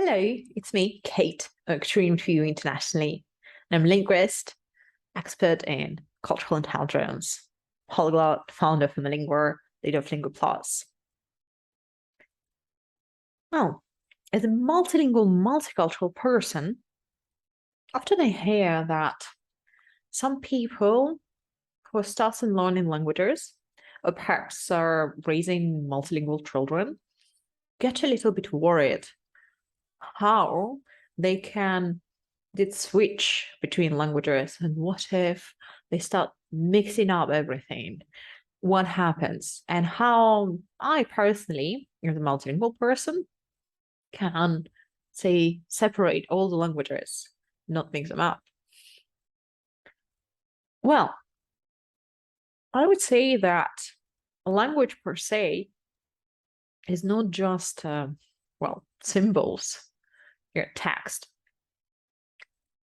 Hello, it's me, Kate, of Extreme View Internationally. I'm a linguist, expert in cultural intelligence, polyglot, founder of Multilingual, leader of Lingua Plus. Oh, as a multilingual, multicultural person, often I hear that some people who are starting learning languages, or perhaps are raising multilingual children, get a little bit worried how they can did switch between languages, and what if they start mixing up everything? What happens? And how I personally, as a multilingual person, can say separate all the languages, not mix them up. Well, I would say that a language per se is not just symbols, text.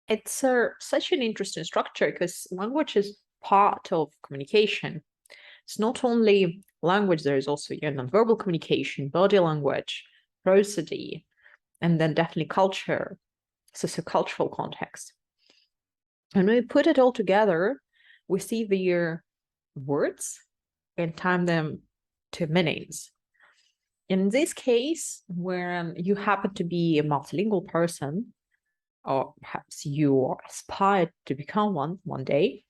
It's such an interesting structure because language is part of communication. It's not only language, there is also non-verbal communication, body language, prosody, and then definitely culture, sociocultural context. And when we put it all together, we see the words and time them to meanings. In this case, where you happen to be a multilingual person, or perhaps you aspire to become one day,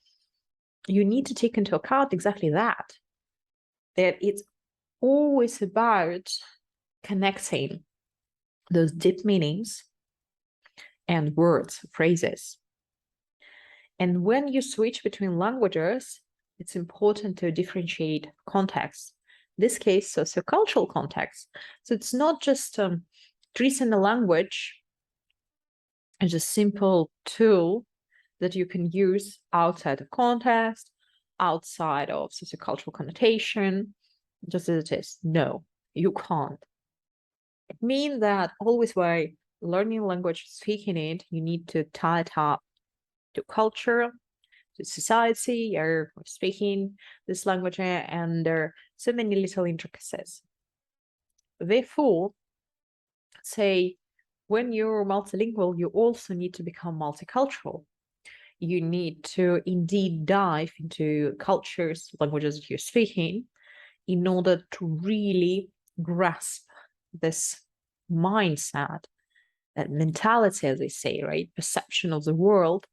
you need to take into account exactly that it's always about connecting those deep meanings and words, phrases. And when you switch between languages, it's important to differentiate context. In this case, sociocultural context. So it's not just treating the language as a simple tool that you can use outside of context, outside of sociocultural connotation, just as it is. No, you can't. It means that always while learning language, speaking it, you need to tie it up to culture, to society, you're speaking this language, and there are so many little intricacies. Therefore, say, when you're multilingual, you also need to become multicultural. You need to indeed dive into cultures, languages that you're speaking, in order to really grasp this mindset, that mentality, as they say, right? Perception of the world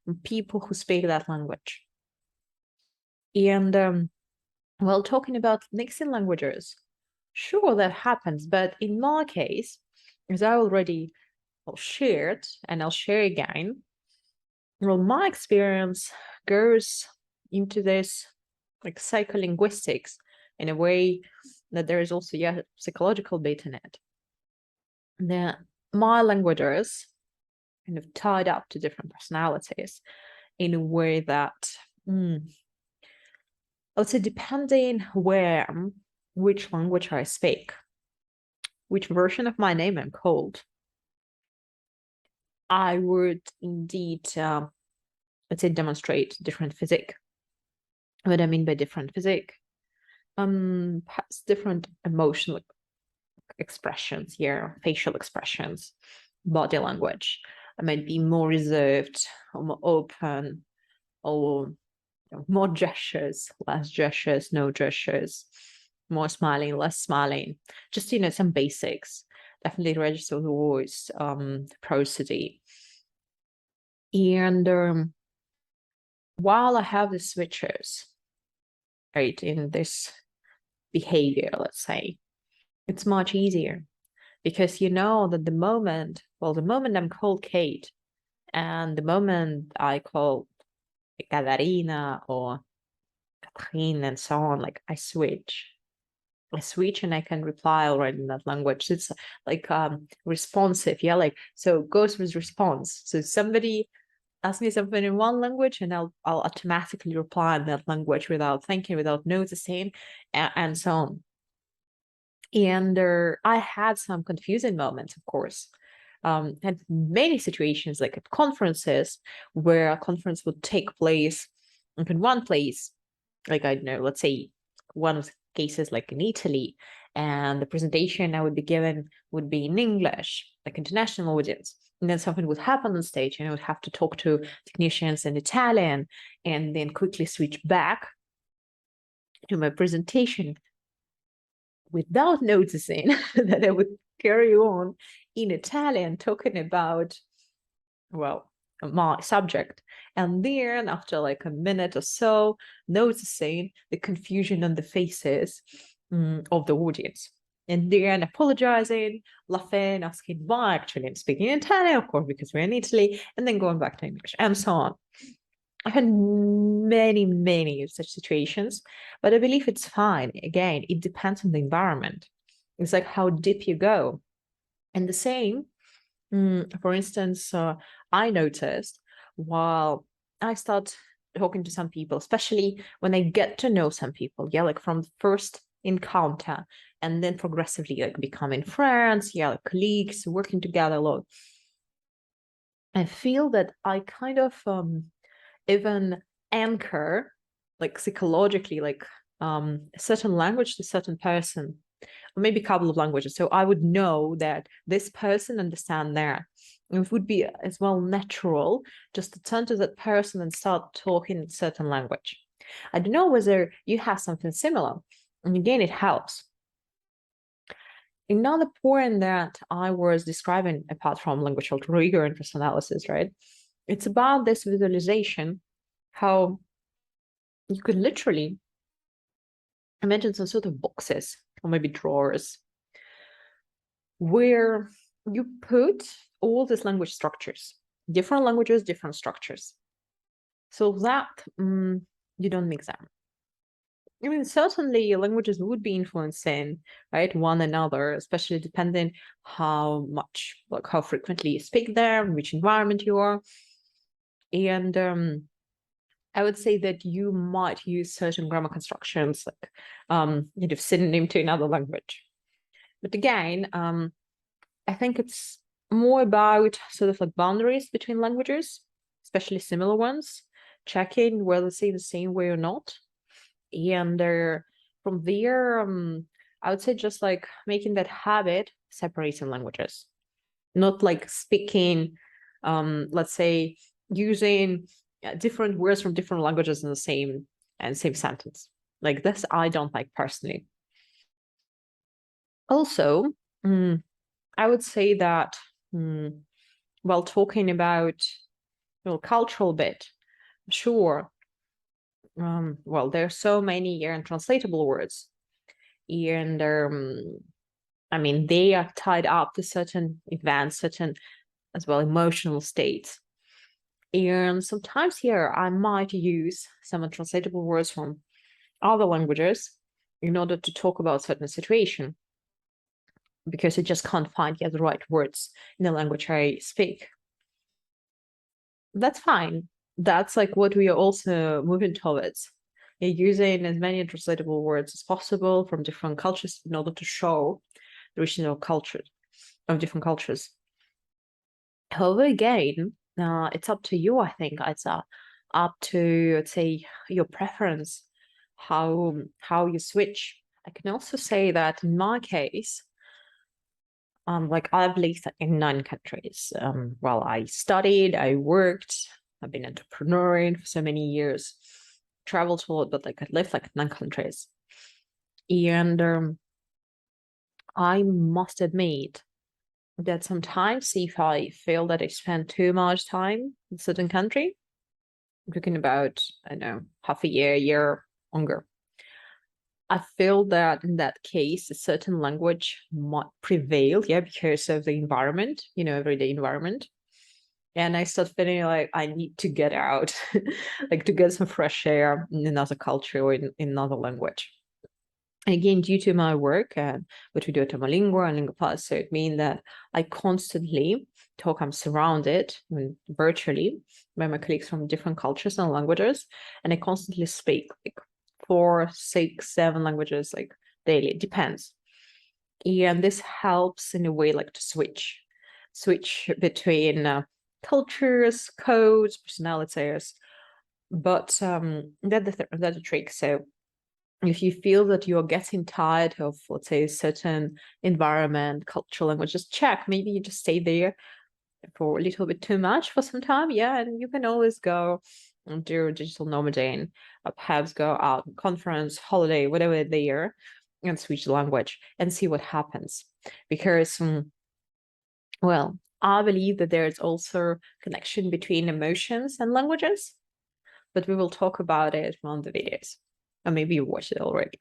from people who speak that language. And while talking about mixing languages, sure, that happens. But in my case, as I already shared, and I'll share again, well, my experience goes into this like psycholinguistics in a way that there is also psychological bit in it. My languages kind of tied up to different personalities in a way that I would say, depending which language I speak, which version of my name I'm called, I would indeed, let's say, demonstrate different physique. What I mean by different physique, perhaps different emotional expressions here, facial expressions, body language. I might be more reserved, or more open, or more gestures, less gestures, no gestures, more smiling, less smiling. Just, some basics. Definitely register the voice, prosody. And while I have the switches, right, in this behavior, let's say, it's much easier because you know that the moment I'm called Kate and the moment I call Catarina or Catherine and so on, like I switch and I can reply already in that language. It's like responsive, like, so it goes with response. So somebody asks me something in one language and I'll automatically reply in that language without thinking, without noticing, and so on. And I had some confusing moments, of course. Had many situations, like at conferences, where a conference would take place in one place, like, I don't know, let's say one of cases like in Italy, and the presentation I would be given would be in English, like international audience. And then something would happen on stage and I would have to talk to technicians in Italian and then quickly switch back to my presentation without noticing that I would carry on in Italian talking about, well, my subject. And then after like a minute or so, noticing the confusion on the faces of the audience. And then apologizing, laughing, asking why actually I'm speaking Italian, of course, because we're in Italy, and then going back to English and so on. I've had many such situations, but I believe it's fine. Again, it depends on the environment. It's like how deep you go. And the same, for instance, I noticed while I start talking to some people, especially when I get to know some people, like from the first encounter and then progressively like becoming friends, like colleagues, working together a lot. I feel that I kind of even anchor like psychologically like a certain language to a certain person, or maybe a couple of languages, so I would know that this person understands that. And it would be as well natural just to turn to that person and start talking a certain language. I don't know whether you have something similar, and again it helps. Another point that I was describing, apart from language rigor and personalities, right? It's about this visualization, how you could literally imagine some sort of boxes or maybe drawers where you put all these language structures, different languages, different structures, so that you don't mix them. I mean, certainly languages would be influencing, right, one another, especially depending how much, like how frequently you speak there, in which environment you are. And I would say that you might use certain grammar constructions, like synonym to another language. But again, I think it's more about sort of like boundaries between languages, especially similar ones, checking whether they say the same way or not. And from there, I would say just like making that habit separating languages, not like speaking, let's say, using different words from different languages in the same sentence. Like this, I don't like personally. Also, I would say that while talking about cultural bit, sure. Well, there are so many untranslatable words, and I mean they are tied up to certain events, certain as well emotional states. And sometimes here I might use some untranslatable words from other languages in order to talk about certain situation, because I just can't find yet the right words in the language I speak. That's fine. That's like what we are also moving towards. You're using as many translatable words as possible from different cultures in order to show the regional culture of different cultures. However, again, it's up to you, I think. It's up to, let's say, your preference, how you switch. I can also say that in my case, like I've lived in 9 countries. Well, I studied, I worked, I've been entrepreneuring for so many years, traveled a lot, but like I lived like 9 countries. And I must admit that sometimes if I feel that I spend too much time in a certain country, I'm talking about, I don't know, half a year longer, I feel that in that case, a certain language might prevail, because of the environment, everyday environment. And I start feeling like I need to get out, like to get some fresh air in another culture or in another language. And again, due to my work, what we do at Multilingual and Lingua Plus, so it means that I constantly talk, I'm surrounded virtually by my colleagues from different cultures and languages, and I constantly speak like 4, 6, 7 languages like daily. It depends. And this helps in a way like to switch between cultures, codes, personalities. But that's the trick. So if you feel that you're getting tired of, let's say, a certain environment, cultural language, just check. Maybe you just stay there for a little bit too much for some time. Yeah, and you can always go and do digital nomading, perhaps go out on conference, holiday, whatever there, and switch the language and see what happens. Because, well, I believe that there is also connection between emotions and languages, but we will talk about it on the videos. Or maybe you watched it already.